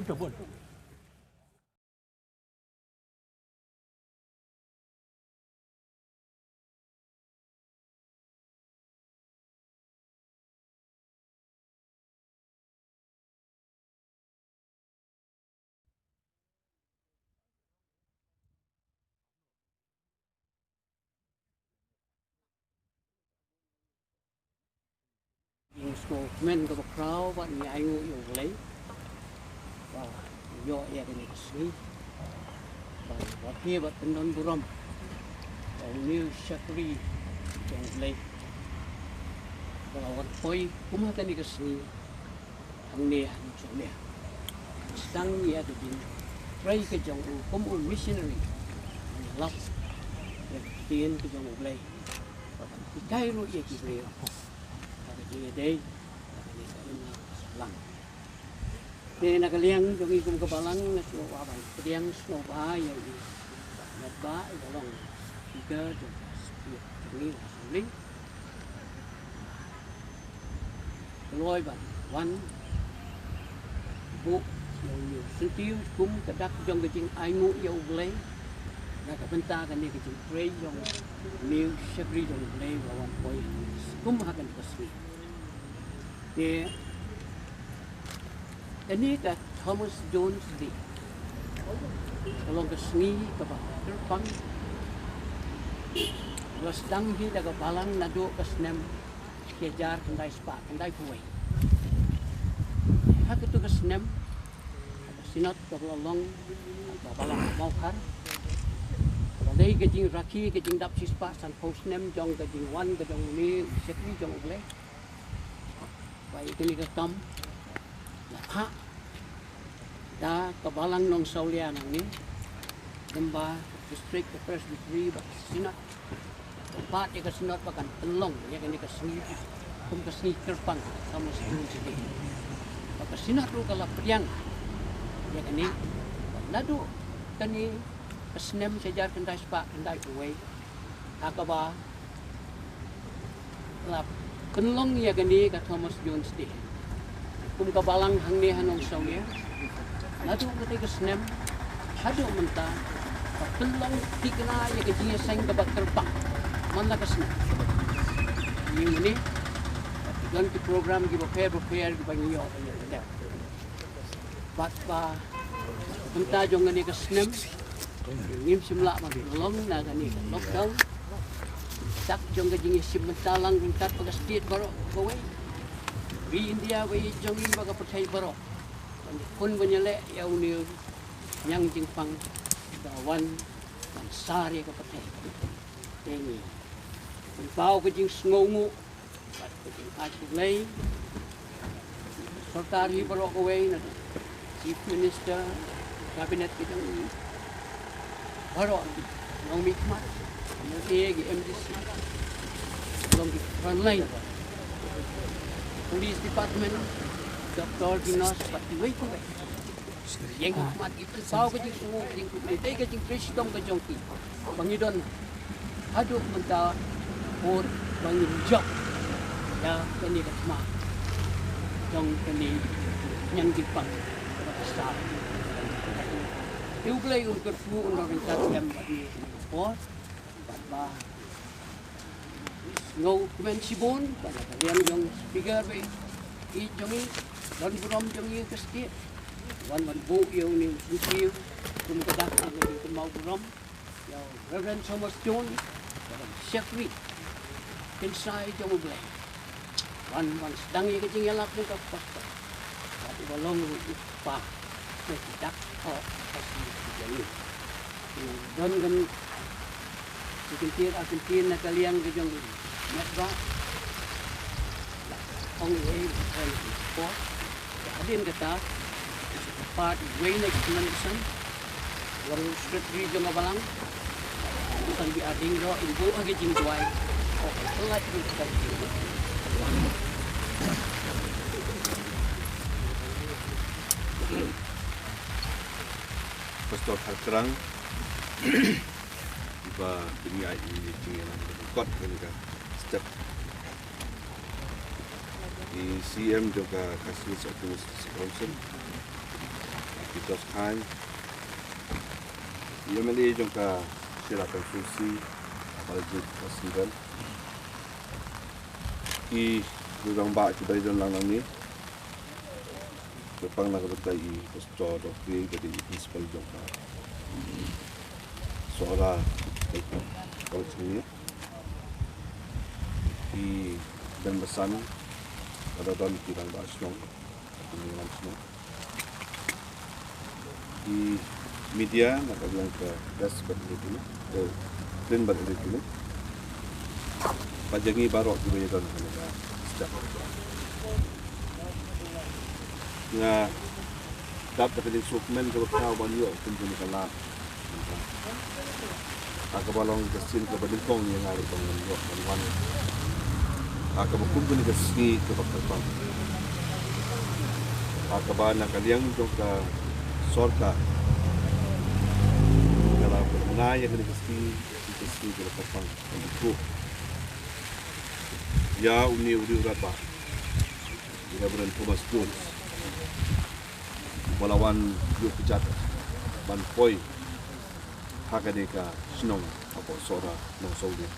Pun. Men ke crowd wat ni ayu yo lei. Wa yo ya ke ni sni. Wa kia bat non burom. New Shakri yang lei. Wa wat poi kuma ke ni ke sni. Ang ni ang so ni. Stang ya ke din. Try ke jong kum missionary. Love. Ya tien ke jong lei. Kai ru ye ki re. Jadi day, lang. Ni nakaliang yung ikum kabalang na slow abang. Kaliang slow ba yung Metbah Lyngdoh CEM. Lôi bằng one book yung syntiew kum kadak yung kajing ay mo yung play. Nakapenta ka ni kajing pray yung new shagri yung play wawan koy kum hakan kasmi. Ini ka Thomas Jones di. Kalau ke sngi ke terpang. Los dang hi daga balang nado ke snem kejar kendai spa kendai kuai. Hak itu ke snem sinat ke lolong ke balang maukar. Kalau dai ke jing Rakhie ke jing dap spa san post snem jong ke jing wan ke jong ni sekri jong boleh. Baik ini ketam, lakha, dah kebalang nong saulia nang ni, Metbah district the first degree bak sinat, tempat yang kesinat bahkan telong yang ini kesini, kum kesini kerpang sama sebelum sini, bak sinat tu kalau priang, yang ini, nadu kini kesnem sejar kendai spa kendai kuai, akaba, lap. Kenlong ya gani ka Thomas Jones di. Kum kabalang hang ni hanong sauya. Nadu ka tay snem. Hadu menta. Kenlong tikna ya ka jinga sang ka bakterpang. Man la ka snem. Yung ni gan ki program gi prepare gi bang yo ya. Bat ba menta jong gani ka snem. Ngim simla ma long na gani lockdown. Tak jong kajing sim mentalang ringkat pagas tiet baro kowe wi India we jongi baga percaya baro pun banyale ya uni yang jingpang dawan dan sari ka percaya ini pau kajing sngongu bat kajing asulay sarkari baro kowe na chief minister cabinet kajing baro ngong mikmat Yang MDC, long front line, police department, Dr. Dinas, pati way ko way. Yang mat itu sao kajing semua kajing kulit, kajing Kristong kajong ki, Pangidon, aduk menta or bangin job, ya kani kasma, jong kani yang dipang, besar. Iuplay untuk fu untuk ringkat yang bagi or. Ba ngau kemen sibon pada kalian yang speaker be I jongi dan burom jongi kesti wan bu eu ni syntiew kum kadak aku di mau burom ya Rev.Thomas Jones Shakri inside jong boleh wan sedang ye kecing elak ni ka pas tapi balong pa tidak khasi jadi dan Akin na kaliang ke jong Metbah ong way and sport adin kata part way na kimansan warung street jong abalang bukan bi ading ro ibu agi jing tuai pelat itu sekali Pastor Harkerang ba ini ai tinggalan kot mereka step di CM juga khasi satu sponsor T.W.Chyne MLA jong ka silakan susi Balajied Kupar I durang ba kita idon lang ni Jepang nak betai pastor dokter jadi principal jong ka soara kalau sini I dan besan ada dan kirang basong dengan semua di media nak bilang ke gas seperti itu ke trend baru itu pajangi baru juga ya kan sejak nga dapat jadi suplemen kalau kau banyak tentunya kalah aku balong kesin ke badingkong yang ada bangun dua bangun aku berkumpul ke sini ke bakal aku bana kalian untuk ke sorka dalam menaya kena kesti ke lapang itu ya uni urapa Rev.Thomas Jones melawan dua pejabat ban poi hakadeka sinong apa sora nong saudi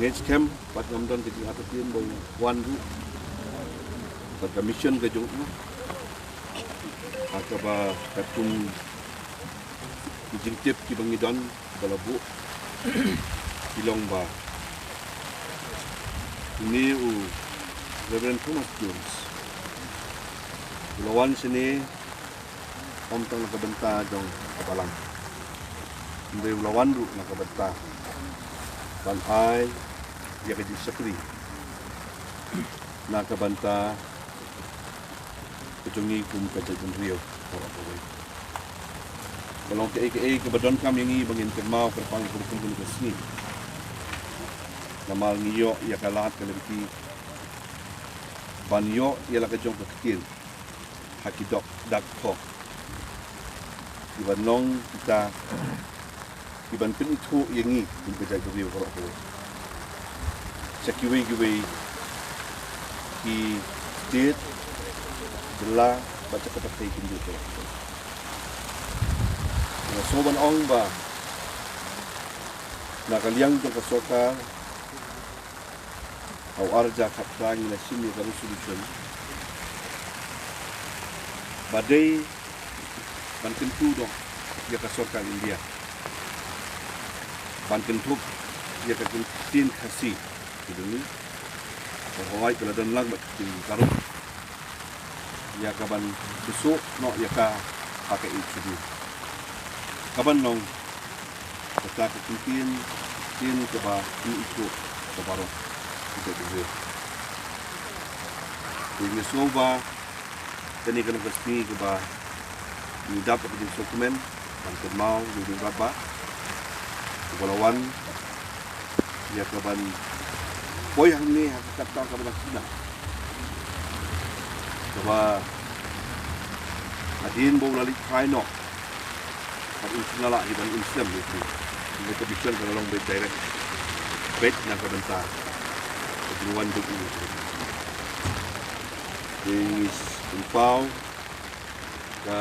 ngej kem pat ngamdon ke atatin bong wan du pat mission ke jong akaba katum jingtip ki bangidon balabu ilong ba ini Rev.Thomas Jones lawan sini omtang nakabenta dong kapalang hindi lawan du nakabenta pan ay ya kadi sakri nakabenta kejungi kum kejun rio kalau ke badon kami yang bangin kemau perpang kumpul ke sini namal ngiyo ya kalat kalebiti banyo ya la kejong kecil hakidok dak thok iban long kita iban pin itu yang ni berjaya rio korok ko sekiwi ki state jela baca kata ikin juga. Na soban ong ba na kaliang jong kasoka au arja kaplang na sini ka resolution badai ban kentu dong ya kasoka India ban kentu ya ka tin khasi gitu ni bahwa kalau dan lang tin karo ya kaban besok no ya ka pakai itu kaban nong kita ketingin tin ke ba itu ke baru kita juga ini soba dan ini kena pasti ke ba ini dapat di dokumen dan mau di berapa kepulauan ya kaban boy yang ni kata kaban Cina coba adin bau lali kaino kat insnala iban insem itu mereka bicara kalau long direct bet nak bentar kejuruan duku ini impau ke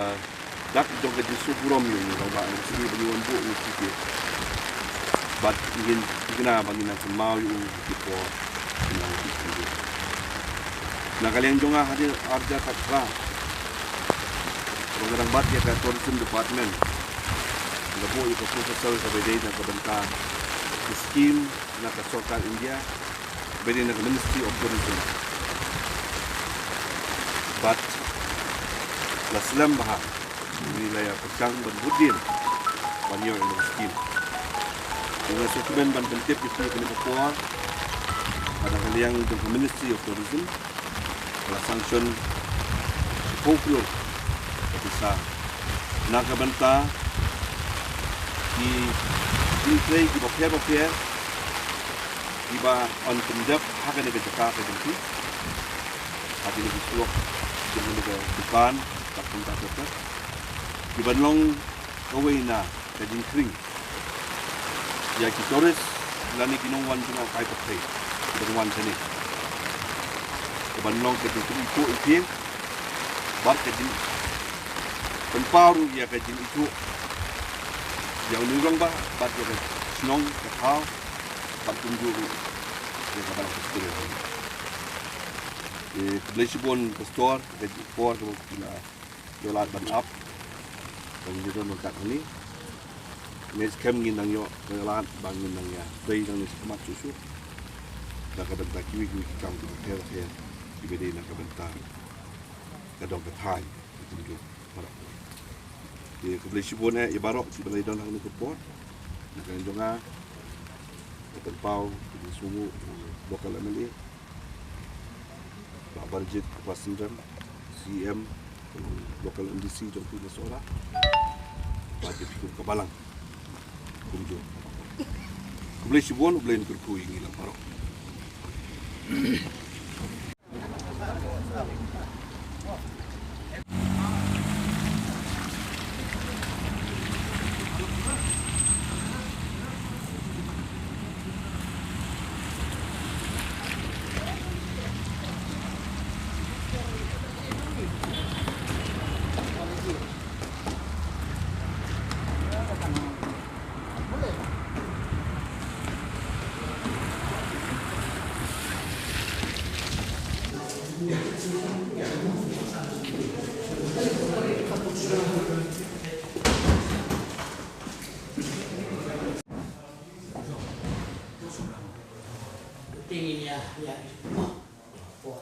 dak jong ke disu burom ni kalau ba sini benyuan bu ni sikit bat ingin kena bangina semau yu tipo nah kalian jonga hadir arja katra program bat ya ke tourism department labo itu profesor sabedai na kabenta scheme na kasokan India bedi na Ministry of Tourism but la slam bah wilayah Pecang dan Budin banyo ini scheme dengan dokumen ban bentip itu kena keluar pada kalian untuk Ministry of Tourism la sanction 40 bisa nak kabenta di play di bawah iba on pendap hak ada kejaka kejensi hati lebih suak dengan depan tak pun tak tetap di banlong kawina kejin kering ya kitoris lani kinongwan tungau kai pakai dengan sini kebanong ke itu iping bar ke jin pemparu ya ke jin itu yang nurang bah bar ke snong ke kau bar tunjuru ya ke barang sekali Balajied Kupar ke Kupar ke bila dolar ban up dan juga mentak ini mes kem nginang yo dolar ban nginang ya dai nang semat susu dah ke bentak kiwi kang ke diberi nak ke bentak kadang ke thai itu para di Balajied ibarat si Balajied nang ni Kupar nak jonga ke pau di sungu lokal amili Balajied Kupar Synrem CEM lokal NDC jom punya seorang Balajied Kupar Balang kunjung Balajied boleh kerkui ngilang parok Tingin ya, ya. Oh, oh.